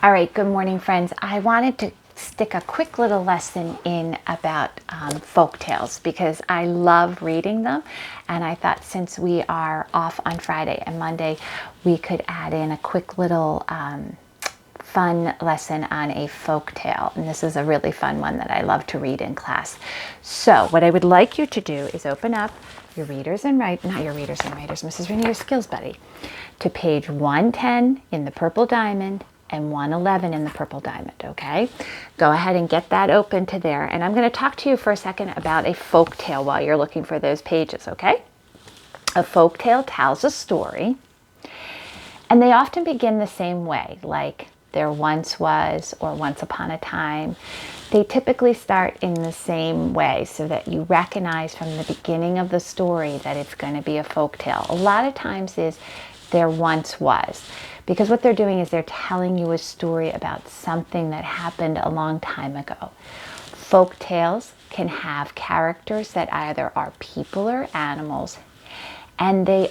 All right, good morning, friends. I wanted to stick a quick little lesson in about folk tales because I love reading them, and I thought since we are off on Friday and Monday, we could add in a quick little fun lesson on a folk tale. And this is a really fun one that I love to read in class. So what I would like you to do is open up your Readers and Writers, not your Readers and Writers, Mrs. Rainier's Skills Buddy, to page 110 in the Purple Diamond and 111 in the Purple Diamond, okay? Go ahead and get that open to there. And I'm going to talk to you for a second about a folk tale while you're looking for those pages, okay? A folk tale tells a story, and they often begin the same way, like there once was or once upon a time. They typically start in the same way so that you recognize from the beginning of the story that it's going to be a folk tale. A lot of times is there once was, because what they're doing is they're telling you a story about something that happened a long time ago. Folk tales can have characters that either are people or animals, and they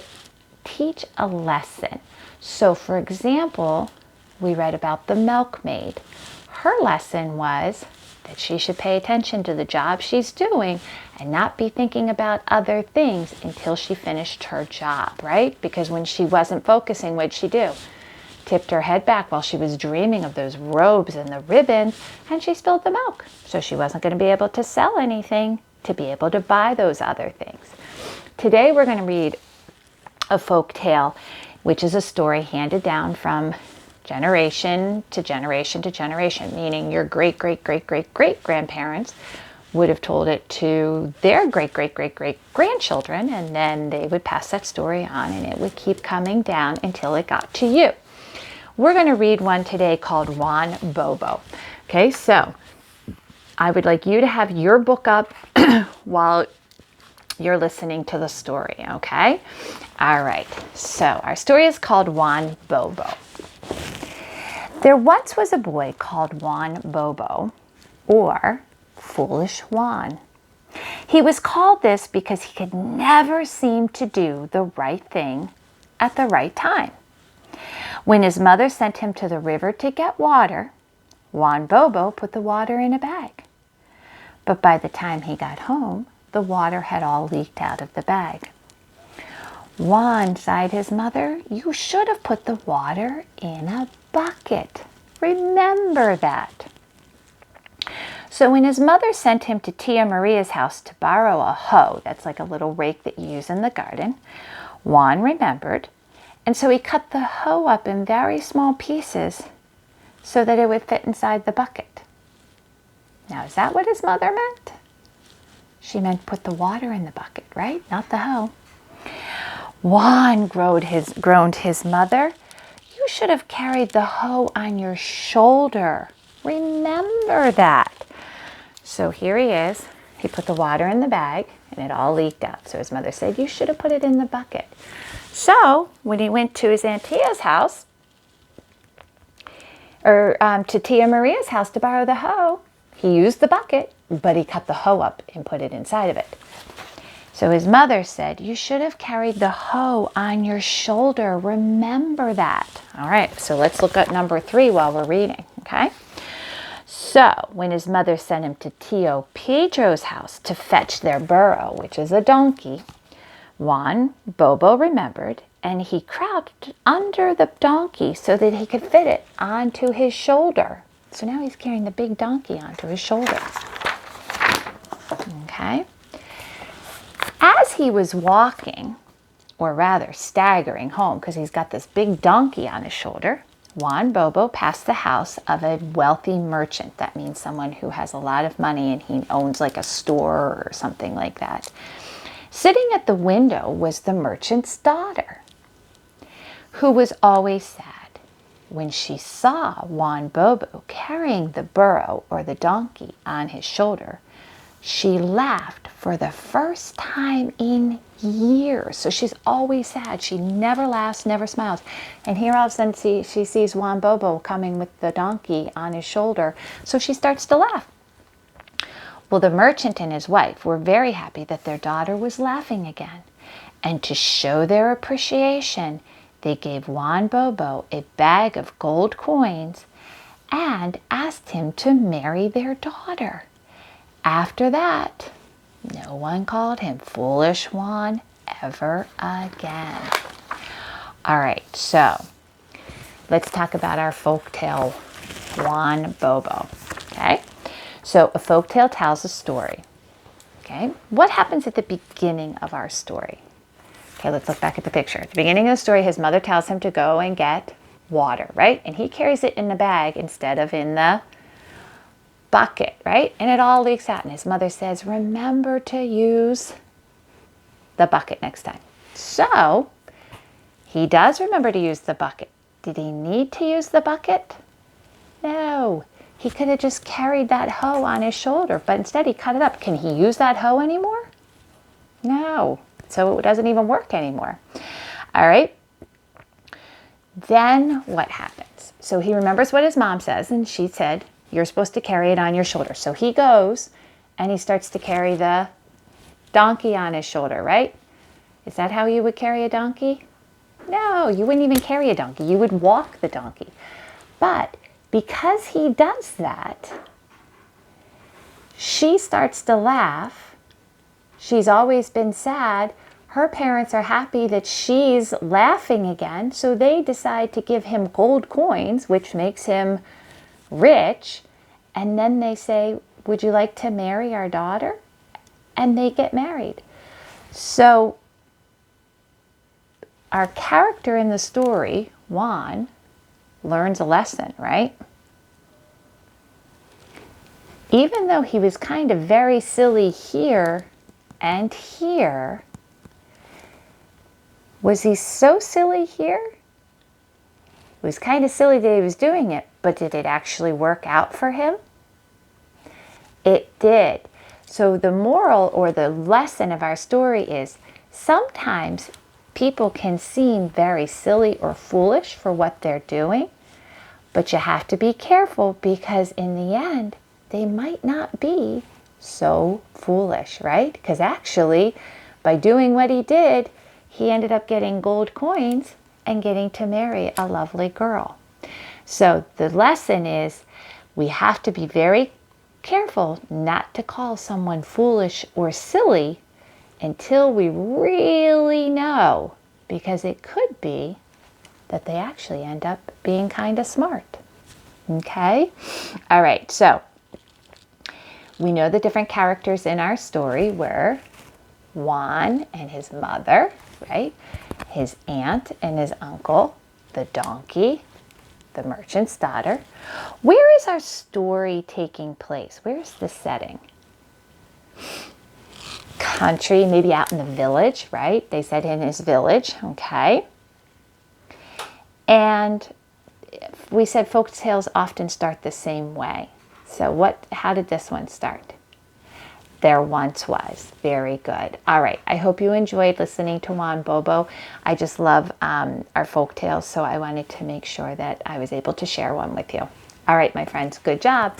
teach a lesson. So for example, we read about the milkmaid. Her lesson was that she should pay attention to the job she's doing and not be thinking about other things until she finished her job, right? Because when she wasn't focusing, what'd she do? Tipped her head back while she was dreaming of those robes and the ribbons, and she spilled the milk. So she wasn't going to be able to sell anything to be able to buy those other things. Today we're going to read a folk tale, which is a story handed down from generation to generation to generation, meaning your great-great-great-great-great-grandparents would have told it to their great-great-great-great-grandchildren, and then they would pass that story on, and it would keep coming down until it got to you. We're going to read one today called Juan Bobo. Okay, so I would like you to have your book up while you're listening to the story, okay? All right, so our story is called Juan Bobo. There once was a boy called Juan Bobo, or Foolish Juan. He was called this because he could never seem to do the right thing at the right time. When his mother sent him to the river to get water, Juan Bobo put the water in a bag. But by the time he got home, the water had all leaked out of the bag. Juan, sighed his mother, you should have put the water in a bucket. Remember that. So when his mother sent him to Tia Maria's house to borrow a hoe, that's like a little rake that you use in the garden, Juan remembered, and so he cut the hoe up in very small pieces so that it would fit inside the bucket. Now, is that what his mother meant? She meant put the water in the bucket, right? Not the hoe. Juan, groaned his mother, you should have carried the hoe on your shoulder. Remember that. So here he is. He put the water in the bag, and it all leaked out. So his mother said, you should have put it in the bucket. So when he went to his Aunt Tia's house, or to Tia Maria's house to borrow the hoe, he used the bucket, but he cut the hoe up and put it inside of it. So his mother said, you should have carried the hoe on your shoulder. Remember that. All right, so let's look at number 3 while we're reading, okay? So when his mother sent him to Tio Pedro's house to fetch their burro, which is a donkey, Juan Bobo remembered, and he crouched under the donkey so that he could fit it onto his shoulder. So now he's carrying the big donkey onto his shoulder. Okay? As he was walking, or rather staggering home, because he's got this big donkey on his shoulder, Juan Bobo passed the house of a wealthy merchant. That means someone who has a lot of money and he owns like a store or something like that. Sitting at the window was the merchant's daughter, who was always sad. When she saw Juan Bobo carrying the burro or the donkey on his shoulder, she laughed for the first time in years. So she's always sad. She never laughs, never smiles. And here all of a sudden she sees Juan Bobo coming with the donkey on his shoulder. So she starts to laugh. Well, the merchant and his wife were very happy that their daughter was laughing again. And to show their appreciation, they gave Juan Bobo a bag of gold coins and asked him to marry their daughter. After that, no one called him Foolish Juan ever again. All right, so let's talk about our folktale, Juan Bobo. Okay, so a folktale tells a story. Okay, what happens at the beginning of our story? Okay, let's look back at the picture. At the beginning of the story, his mother tells him to go and get water, right? And he carries it in the bag instead of in the bucket, right? And it all leaks out. And his mother says, remember to use the bucket next time. So he does remember to use the bucket. Did he need to use the bucket? No. He could have just carried that hoe on his shoulder, but instead he cut it up. Can he use that hoe anymore? No. So it doesn't even work anymore. All right. Then what happens? So he remembers what his mom says, and she said, you're supposed to carry it on your shoulder. So he goes and he starts to carry the donkey on his shoulder, right? Is that how you would carry a donkey? No, you wouldn't even carry a donkey. You would walk the donkey. But because he does that, she starts to laugh. She's always been sad. Her parents are happy that she's laughing again, so they decide to give him gold coins, which makes him rich. And then they say, would you like to marry our daughter? And they get married. So our character in the story, Juan, learns a lesson, right? Even though he was kind of very silly here and here, was he so silly here? It was kind of silly that he was doing it, but did it actually work out for him? It did. So the moral or the lesson of our story is sometimes people can seem very silly or foolish for what they're doing, but you have to be careful because in the end, they might not be so foolish, right? Because actually, by doing what he did, he ended up getting gold coins and getting to marry a lovely girl. So the lesson is we have to be very careful not to call someone foolish or silly until we really know, because it could be that they actually end up being kind of smart. Okay? All right, so we know the different characters in our story were Juan and his mother, right? His aunt and his uncle, the donkey, the merchant's daughter. Where is our story taking place? Where's the setting? Country, maybe out in the village, right? They said in his village, okay. And we said folk tales often start the same way. So how did this one start? There once was. Very good. All right. I hope you enjoyed listening to Juan Bobo. I just love our folk tales, so I wanted to make sure that I was able to share one with you. All right, my friends. Good job.